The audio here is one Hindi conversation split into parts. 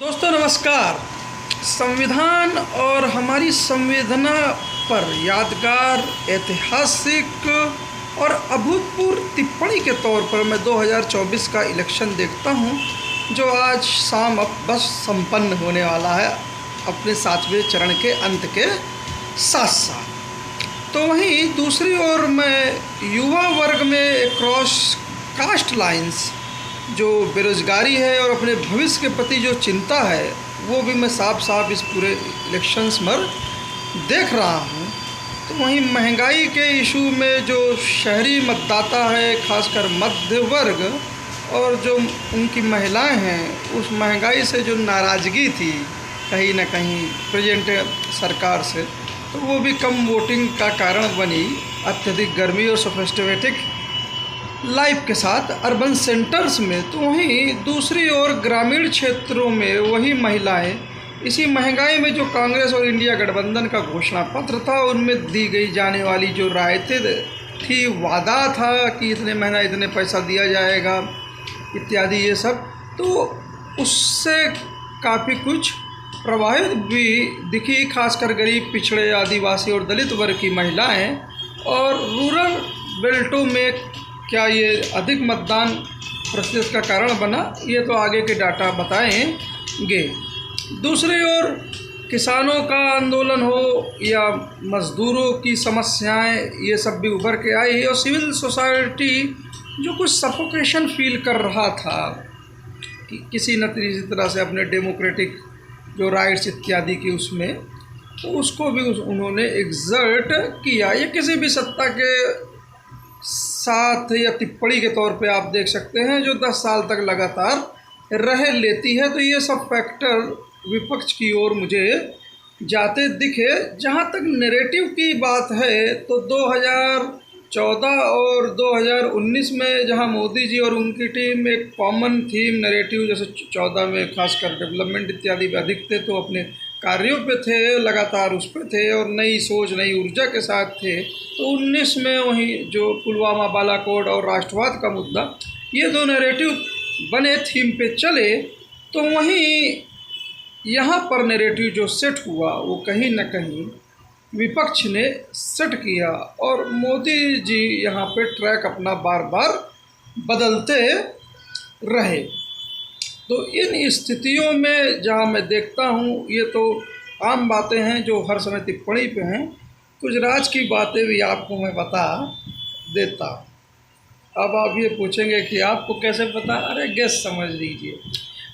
दोस्तों नमस्कार। संविधान और हमारी संवेदना पर यादगार, ऐतिहासिक और अभूतपूर्व टिप्पणी के तौर पर मैं 2024 का इलेक्शन देखता हूं, जो आज शाम अब बस संपन्न होने वाला है अपने 7वें चरण के अंत के साथ साथ। तो वहीं दूसरी ओर मैं युवा वर्ग में क्रॉस कास्ट लाइंस जो बेरोज़गारी है और अपने भविष्य के प्रति जो चिंता है, वो भी मैं साफ साफ इस पूरे इलेक्शंस में देख रहा हूँ। तो वहीं महंगाई के इशू में जो शहरी मतदाता है, खासकर मध्य वर्ग और जो उनकी महिलाएं हैं, उस महंगाई से जो नाराज़गी थी कहीं ना कहीं प्रेजेंट सरकार से, तो वो भी कम वोटिंग का कारण बनी। अत्यधिक गर्मी और सोफिस्टिकेटेड लाइफ के साथ अर्बन सेंटर्स में, तो वहीं दूसरी ओर ग्रामीण क्षेत्रों में वही महिलाएं इसी महंगाई में जो कांग्रेस और इंडिया गठबंधन का घोषणा पत्र था, उनमें दी गई जाने वाली जो रायतें थी, वादा था कि इतने महीना इतने पैसा दिया जाएगा इत्यादि, ये सब, तो उससे काफ़ी कुछ प्रभावित भी दिखी, खासकर गरीब, पिछड़े, आदिवासी और दलित वर्ग की महिलाएं। और रूरल बेल्टों में क्या ये अधिक मतदान प्रतिशत का कारण बना, ये तो आगे के डाटा बताएंगे। दूसरी ओर किसानों का आंदोलन हो या मज़दूरों की समस्याएं, ये सब भी उभर के आई। और सिविल सोसाइटी जो कुछ सफोकेशन फील कर रहा था कि किसी न किसी तरह से अपने डेमोक्रेटिक जो राइट्स इत्यादि की उसमें, तो उसको भी उन्होंने एग्जर्ट किया। ये किसी भी सत्ता के साथ या टिप्पणी के तौर पे आप देख सकते हैं, जो 10 साल तक लगातार रह लेती है। तो ये सब फैक्टर विपक्ष की ओर मुझे जाते दिखे। जहाँ तक नैरेटिव की बात है, तो 2014 और 2019 में जहाँ मोदी जी और उनकी टीम एक कॉमन थीम नैरेटिव, जैसे 14 में खासकर डेवलपमेंट इत्यादि पे अधिक थे, तो अपने कार्यों पे थे, लगातार उस पे थे और नई सोच, नई ऊर्जा के साथ थे। तो 19 में वहीं जो पुलवामा, बालाकोट और राष्ट्रवाद का मुद्दा, ये दो नैरेटिव बने, थीम पे चले। तो वहीं यहाँ पर नैरेटिव जो सेट हुआ, वो कहीं न कहीं विपक्ष ने सेट किया और मोदी जी यहाँ पे ट्रैक अपना बार बार बदलते रहे। तो इन स्थितियों में जहाँ मैं देखता हूँ, ये तो आम बातें हैं जो हर समय टिप्पणी पे हैं, कुछ राज की बातें भी आपको मैं बता देता। अब आप ये पूछेंगे कि आपको कैसे पता? अरे गेस समझ लीजिए।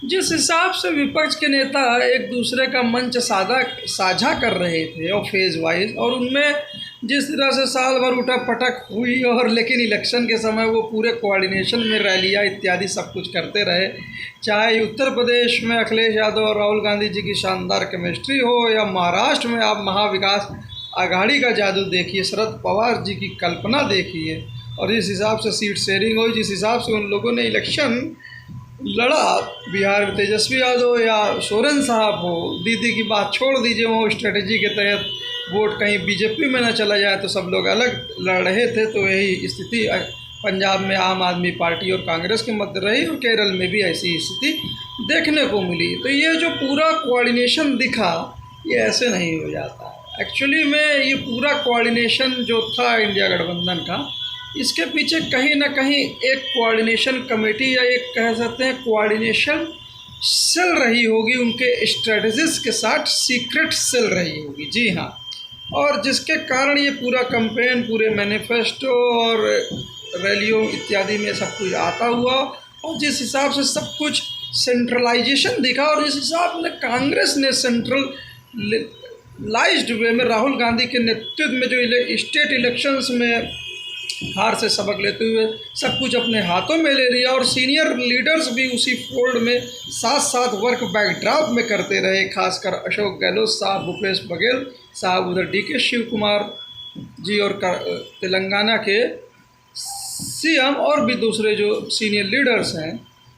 जिस हिसाब से विपक्ष के नेता एक दूसरे का मंच साझा कर रहे थे और फेज़ वाइज, और उनमें जिस तरह से साल भर उठक पटक हुई, और लेकिन इलेक्शन के समय वो पूरे कोऑर्डिनेशन में रैलियाँ इत्यादि सब कुछ करते रहे। चाहे उत्तर प्रदेश में अखिलेश यादव और राहुल गांधी जी की शानदार केमिस्ट्री हो, या महाराष्ट्र में आप महाविकास आघाड़ी का जादू देखिए, शरद पवार जी की कल्पना देखिए, और जिस हिसाब से सीट शेयरिंग हो, जिस हिसाब से उन लोगों ने इलेक्शन लड़ा, बिहार में तेजस्वी यादव या सोरेन साहब हो, दीदी की बात छोड़ दीजिए, वो स्ट्रेटजी के तहत वोट कहीं बीजेपी में ना चला जाए, तो सब लोग अलग लड़ रहे थे। तो यही स्थिति पंजाब में आम आदमी पार्टी और कांग्रेस के मध्य रही, और केरल में भी ऐसी स्थिति देखने को मिली। तो ये जो पूरा कोऑर्डिनेशन दिखा, ये ऐसे नहीं हो जाता। एक्चुअली में ये पूरा कोऑर्डिनेशन जो था इंडिया गठबंधन का, इसके पीछे कहीं ना कहीं एक कोऑर्डिनेशन कमेटी या एक कह सकते हैं कोऑर्डिनेशन सेल रही होगी, उनके स्ट्रेटजिस्ट के साथ सीक्रेट सेल रही होगी। जी हाँ, और जिसके कारण ये पूरा कैंपेन, पूरे मैनिफेस्टो और रैलियों इत्यादि में सब कुछ आता हुआ, और जिस हिसाब से सब कुछ सेंट्रलाइजेशन दिखा, और जिस हिसाब से कांग्रेस ने सेंट्रलाइज्ड वे में राहुल गांधी के नेतृत्व में जो स्टेट इलेक्शंस में हार से सबक लेते हुए सब कुछ अपने हाथों में ले लिया, और सीनियर लीडर्स भी उसी फोल्ड में साथ साथ वर्क बैकड्रॉप में करते रहे, खासकर अशोक गहलोत साहब, भूपेश बघेल साहब, उधर DK शिव कुमार जी और तेलंगाना के CM और भी दूसरे जो सीनियर लीडर्स हैं।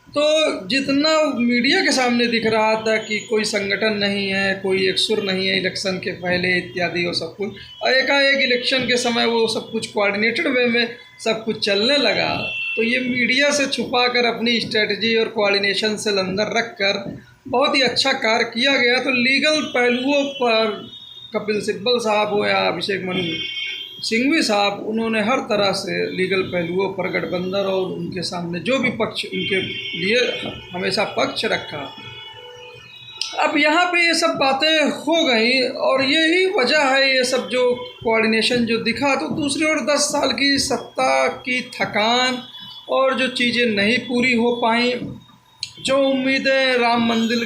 तो जितना मीडिया के सामने दिख रहा था कि कोई संगठन नहीं है, कोई एक सुर नहीं है इलेक्शन के पहले इत्यादि, और सब कुछ, और एकाएक इलेक्शन के समय वो सब कुछ कोऑर्डिनेटेड वे में सब कुछ चलने लगा। तो ये मीडिया से छुपा कर अपनी स्ट्रेटजी और कोऑर्डिनेशन सेल अंदर रख कर बहुत ही अच्छा कार्य किया गया। तो लीगल पहलुओं पर कपिल सिब्बल साहब हो या अभिषेक मनु सिंघवी साहब, उन्होंने हर तरह से लीगल पहलुओं पर गठबंधन और उनके सामने जो भी पक्ष उनके लिए हमेशा पक्ष रखा। अब यहाँ पे ये सब बातें हो गई और यही वजह है ये सब जो कोऑर्डिनेशन जो दिखा। तो दूसरी ओर 10 साल की सत्ता की थकान और जो चीज़ें नहीं पूरी हो पाई, जो उम्मीदें राम मंदिर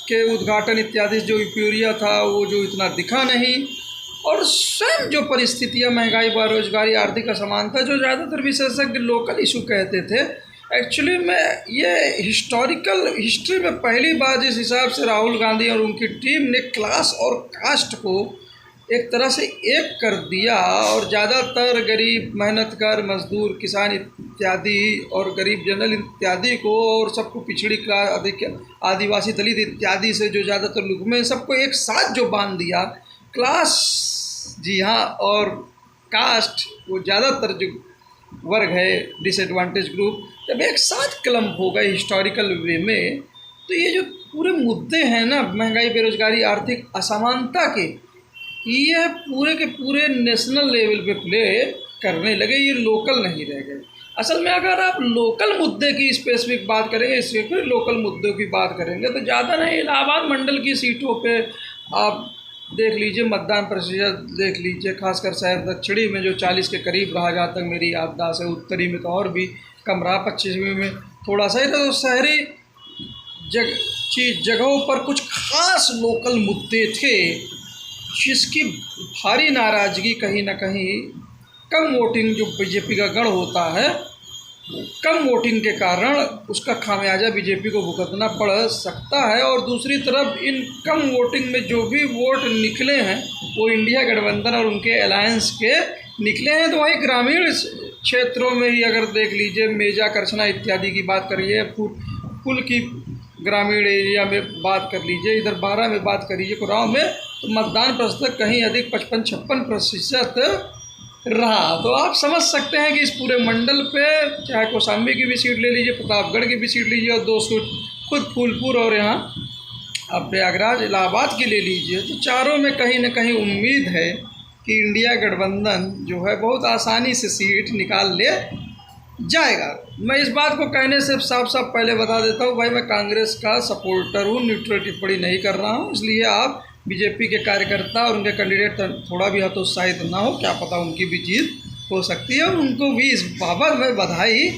के उद्घाटन इत्यादि जो यूफोरिया था वो जो इतना दिखा नहीं, और स्वयं जो परिस्थितियां महंगाई, बेरोजगारी, आर्थिक असमानता जो ज़्यादातर विशेषज्ञ लोकल इशू कहते थे, एक्चुअली में ये हिस्ट्री में पहली बार जिस हिसाब से राहुल गांधी और उनकी टीम ने क्लास और कास्ट को एक तरह से एक कर दिया और ज़्यादातर गरीब, मेहनतगार, मजदूर, किसान इत्यादि और गरीब जनरल इत्यादि को और सबको पिछड़ी क्लास, आदिवासी, दलित इत्यादि से जो ज़्यादातर लोग में सबको एक साथ जो बांध दिया, क्लास, जी हाँ, और कास्ट, वो ज़्यादातर जो वर्ग है, डिसएडवांटेज ग्रुप, जब एक साथ क्लम्प हो गए हिस्टोरिकल वे में, तो ये जो पूरे मुद्दे हैं ना, महंगाई, बेरोजगारी, आर्थिक असमानता के, ये पूरे के पूरे नेशनल लेवल पे प्ले करने लगे, ये लोकल नहीं रह गए। असल में अगर आप लोकल मुद्दे की स्पेसिफिक बात करेंगे, स्पेसिफिक लोकल मुद्दों की बात करेंगे, तो ज़्यादा नहीं, इलाहाबाद मंडल की सीटों पे आप देख लीजिए, मतदान प्रतिशत देख लीजिए, खासकर शहर दक्षिणी में जो 40 के करीब रहा, जहाँ तक मेरी याददाश्त है। उत्तरी में तो और भी कम रहा, 25वीं में थोड़ा सा ही। तो शहरी जगहों पर कुछ खास लोकल मुद्दे थे जिसकी भारी नाराज़गी कहीं ना कहीं कम वोटिंग जो बीजेपी का गढ़ होता है, कम वोटिंग के कारण उसका खामियाजा बीजेपी को भुगतना पड़ सकता है। और दूसरी तरफ इन कम वोटिंग में जो भी वोट निकले हैं वो इंडिया गठबंधन और उनके अलायंस के निकले हैं। तो वहीं ग्रामीण क्षेत्रों में ही अगर देख लीजिए, मेजा, करछना इत्यादि की बात करिए, फुल की ग्रामीण एरिया में बात कर लीजिए, इधर 12 में बात करिए, कुराव में, तो मतदान प्रतिशत कहीं अधिक 55-56% रहा। तो आप समझ सकते हैं कि इस पूरे मंडल पे, चाहे कौशाम्बी की भी सीट ले लीजिए, प्रतापगढ़ की भी सीट लीजिए, और 2 सीट खुद फूलपुर और यहाँ अब प्रयागराज, इलाहाबाद की ले लीजिए, तो चारों में कहीं ना कहीं उम्मीद है कि इंडिया गठबंधन जो है बहुत आसानी से सीट निकाल ले जाएगा। मैं इस बात को कहने से साफ साफ पहले बता देता हूँ, भाई मैं कांग्रेस का सपोर्टर हूँ, न्यूट्रल टिप्पणी नहीं कर रहा हूँ, इसलिए आप बीजेपी के कार्यकर्ता और उनके कैंडिडेट थोड़ा भी हतोत्साहित ना हो, क्या पता उनकी भी जीत हो सकती है, और उनको भी इस बाबत मैं बधाई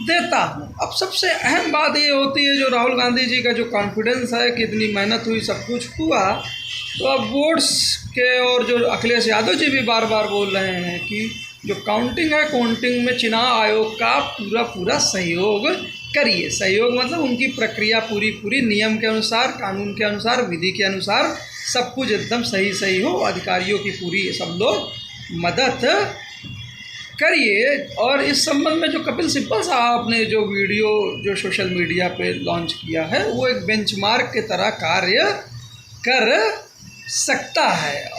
देता हूँ। अब सबसे अहम बात ये होती है, जो राहुल गांधी जी का जो कॉन्फिडेंस है कि इतनी मेहनत हुई, सब कुछ हुआ, तो अब वोट्स के, और जो अखिलेश यादव जी भी बार बार बोल रहे हैं कि जो काउंटिंग है, काउंटिंग में चुनाव आयोग का पूरा सहयोग करिए। सहयोग मतलब उनकी प्रक्रिया पूरी नियम के अनुसार, कानून के अनुसार, विधि के अनुसार सब कुछ एकदम सही हो, अधिकारियों की पूरी सब लोग मदद करिए। और इस संबंध में जो कपिल सिब्बल साहब ने जो वीडियो जो सोशल मीडिया पे लॉन्च किया है, वो एक बेंचमार्क के तरह कार्य कर सकता है।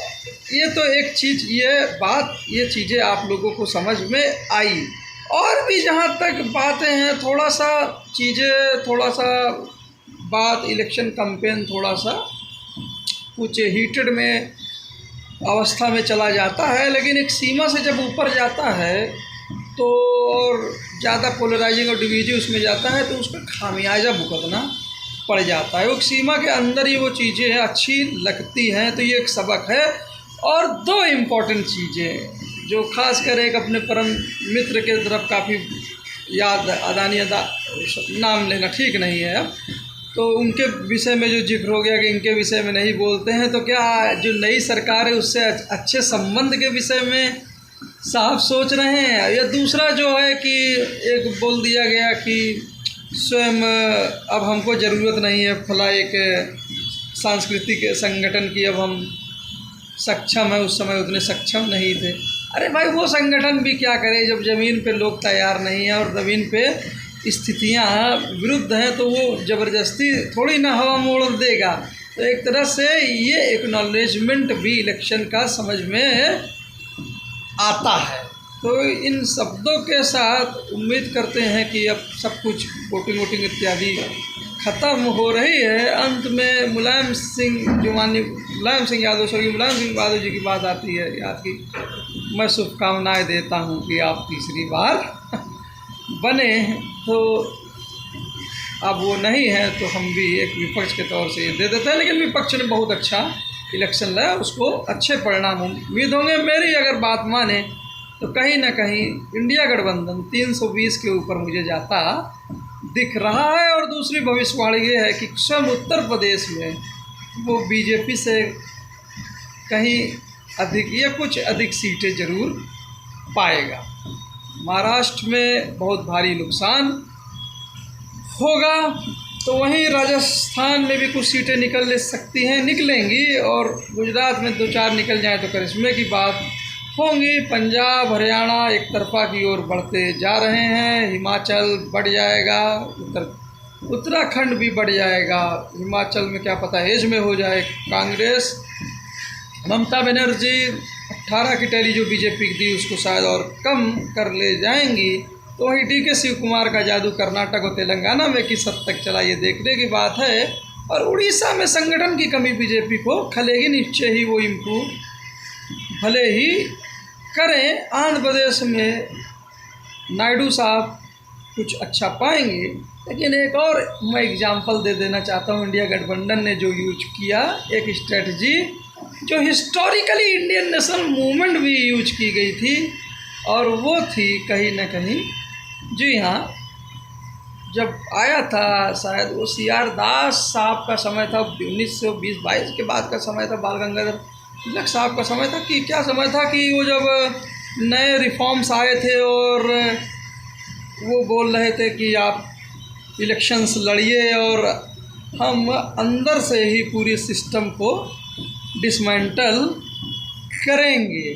ये तो एक चीज़, ये चीज़ें आप लोगों को समझ में आई। और भी जहाँ तक बातें हैं, थोड़ा सा बात इलेक्शन कैंपेन थोड़ा सा कुछ हीटेड में अवस्था में चला जाता है, लेकिन एक सीमा से जब ऊपर जाता है तो और ज़्यादा पोलराइजिंग और डिवीजिव उसमें जाता है, तो उसका खामियाजा भुगतना पड़ जाता है। वो सीमा के अंदर ही वो चीज़ें अच्छी लगती हैं। तो ये एक सबक है। और 2 इम्पॉर्टेंट चीज़ें जो खासकर एक अपने परम मित्र के तरफ काफ़ी याद, नाम लेना ठीक नहीं है अब, तो उनके विषय में जो जिक्र हो गया कि इनके विषय में नहीं बोलते हैं, तो क्या जो नई सरकार है उससे अच्छे संबंध के विषय में साहब सोच रहे हैं? या दूसरा जो है कि एक बोल दिया गया कि स्वयं अब हमको ज़रूरत नहीं है फला एक सांस्कृतिक संगठन की, अब हम सक्षम है, उस समय उतने सक्षम नहीं थे। अरे भाई, वो संगठन भी क्या करे जब ज़मीन पे लोग तैयार नहीं हैं और ज़मीन पे स्थितियाँ विरुद्ध हैं, तो वो ज़बरदस्ती थोड़ी ना हवा मोड़ देगा। तो एक तरह से ये एक्नॉलेजमेंट भी इलेक्शन का समझ में आता है। तो इन शब्दों के साथ उम्मीद करते हैं कि अब सब कुछ वोटिंग इत्यादि ख़त्म हो रही है। अंत में मुलायम सिंह यादव जी की बात आती है याद की। मैं शुभकामनाएं देता हूं कि आप तीसरी बार बने। तो अब वो नहीं है तो हम भी एक विपक्ष के तौर से दे देते हैं, लेकिन विपक्ष ने बहुत अच्छा इलेक्शन लड़ा, उसको अच्छे परिणाम उम्मीद होंगे। मेरी अगर बात माने तो कहीं ना कहीं इंडिया गठबंधन 320 के ऊपर मुझे जाता दिख रहा है। और दूसरी भविष्यवाणी ये है कि स्वयं उत्तर प्रदेश में वो बीजेपी से कहीं अधिक या कुछ अधिक सीटें जरूर पाएगा। महाराष्ट्र में बहुत भारी नुकसान होगा, तो वहीं राजस्थान में भी कुछ सीटें निकलेंगी, और गुजरात में 2-4 निकल जाए तो करिश्मे की बात होंगी। पंजाब हरियाणा एक तरफा की ओर बढ़ते जा रहे हैं। हिमाचल बढ़ जाएगा, उत्तराखंड भी बढ़ जाएगा। हिमाचल में क्या पता एज में हो जाए कांग्रेस। ममता बनर्जी 18 की टैली जो बीजेपी की थी उसको शायद और कम कर ले जाएंगी। तो वहीं DK शिव कुमार का जादू कर्नाटक और तेलंगाना में किस हद तक चला ये देखने की बात है। और उड़ीसा में संगठन की कमी बीजेपी को खलेगी, नीचे ही वो इम्प्रूव भले ही करें। आंध्र प्रदेश में नायडू साहब कुछ अच्छा पाएंगे, लेकिन एक और मैं एग्जांपल दे देना चाहता हूँ। इंडिया गठबंधन ने जो यूज किया एक स्ट्रेटजी जो हिस्टोरिकली इंडियन नेशनल मूवमेंट भी यूज की गई थी, और वो थी कहीं ना कहीं, जी हाँ, जब आया था शायद वो CR दास साहब का समय था, 1920-22 के बाद का समय था, बाल गंगाधर तिलक साहब का समय था कि क्या समय था कि वो जब नए रिफॉर्म्स आए थे और वो बोल रहे थे कि आप इलेक्शंस लड़िए और हम अंदर से ही पूरी सिस्टम को डिसमेंटल करेंगे।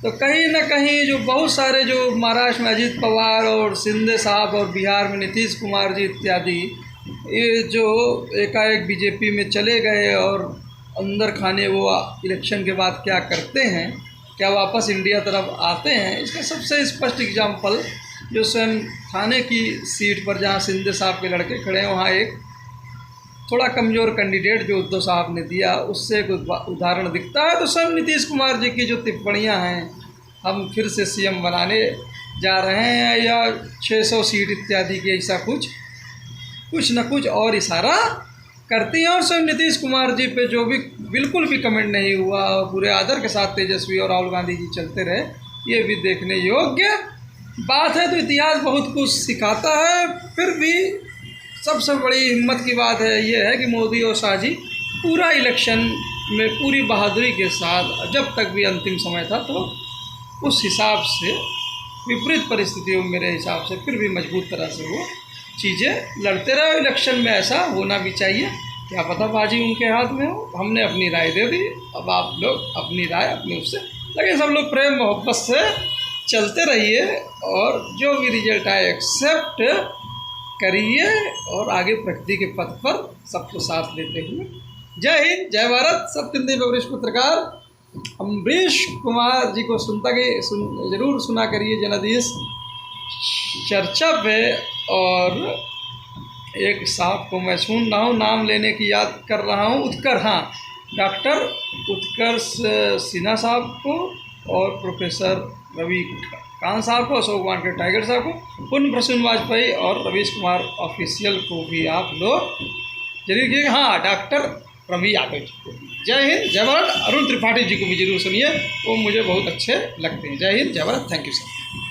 तो कहीं ना कहीं जो बहुत सारे जो महाराष्ट्र में अजीत पवार और शिंदे साहब और बिहार में नीतीश कुमार जी इत्यादि, ये जो एकाएक बीजेपी में चले गए और अंदर खाने वो इलेक्शन के बाद क्या करते हैं, क्या वापस इंडिया तरफ आते हैं, इसका सबसे स्पष्ट एग्जाम्पल जो स्वयं थाने की सीट पर जहाँ शिंदे साहब के लड़के खड़े हैं, वहाँ एक थोड़ा कमज़ोर कैंडिडेट जो उद्धव साहब ने दिया उससे एक उदाहरण दिखता है। तो स्वयं नीतीश कुमार जी की जो टिप्पणियां हैं, हम फिर से CM बनाने जा रहे हैं या 600 सीट इत्यादि की, ऐसा कुछ न कुछ और इशारा करती हैं। और स्वयं नीतीश कुमार जी पे जो भी बिल्कुल भी कमेंट नहीं हुआ, पूरे आदर के साथ तेजस्वी और राहुल गांधी जी चलते रहे, ये भी देखने योग्य बात है। तो इतिहास बहुत कुछ सिखाता है। फिर भी सबसे बड़ी हिम्मत की बात ये है कि मोदी और शाह जी पूरा इलेक्शन में पूरी बहादुरी के साथ, जब तक भी अंतिम समय था तो उस हिसाब से विपरीत परिस्थितियों में मेरे हिसाब से फिर भी मजबूत तरह से वो चीज़ें लड़ते रहे। इलेक्शन में ऐसा होना भी चाहिए, क्या पता बाजी उनके हाथ में हो। हमने अपनी राय दे दी, अब आप लोग अपनी राय अपने उससे, लेकिन सब लोग प्रेम मोहब्बत से चलते रहिए और जो भी रिजल्ट आए एक्सेप्ट करिए और आगे प्रगति के पथ पर सबको साथ लेते हुए। जय हिंद, जय भारत। सत्यमेव वरिष्ठ पत्रकार अम्बरीश कुमार जी को जरूर सुना करिए जनादेश चर्चा पे। और एक साहब को मैं सुन रहा हूँ, नाम लेने की याद कर रहा हूँ, डॉक्टर उत्कर्ष सिन्हा साहब को और प्रोफेसर रवि कांत साहब को, अशोक वानखेड़े टाइगर साहब को, पुण्य प्रसून वाजपेयी और रवीश कुमार ऑफिशियल को भी आप लोग जरूर कीजिए। हाँ, डॉक्टर रवि यादव जी को जय हिंद, जय भारत। अरुण त्रिपाठी जी को भी जरूर सुनिए, वो मुझे बहुत अच्छे लगते हैं। जय हिंद, जय भारत। Thank you sir.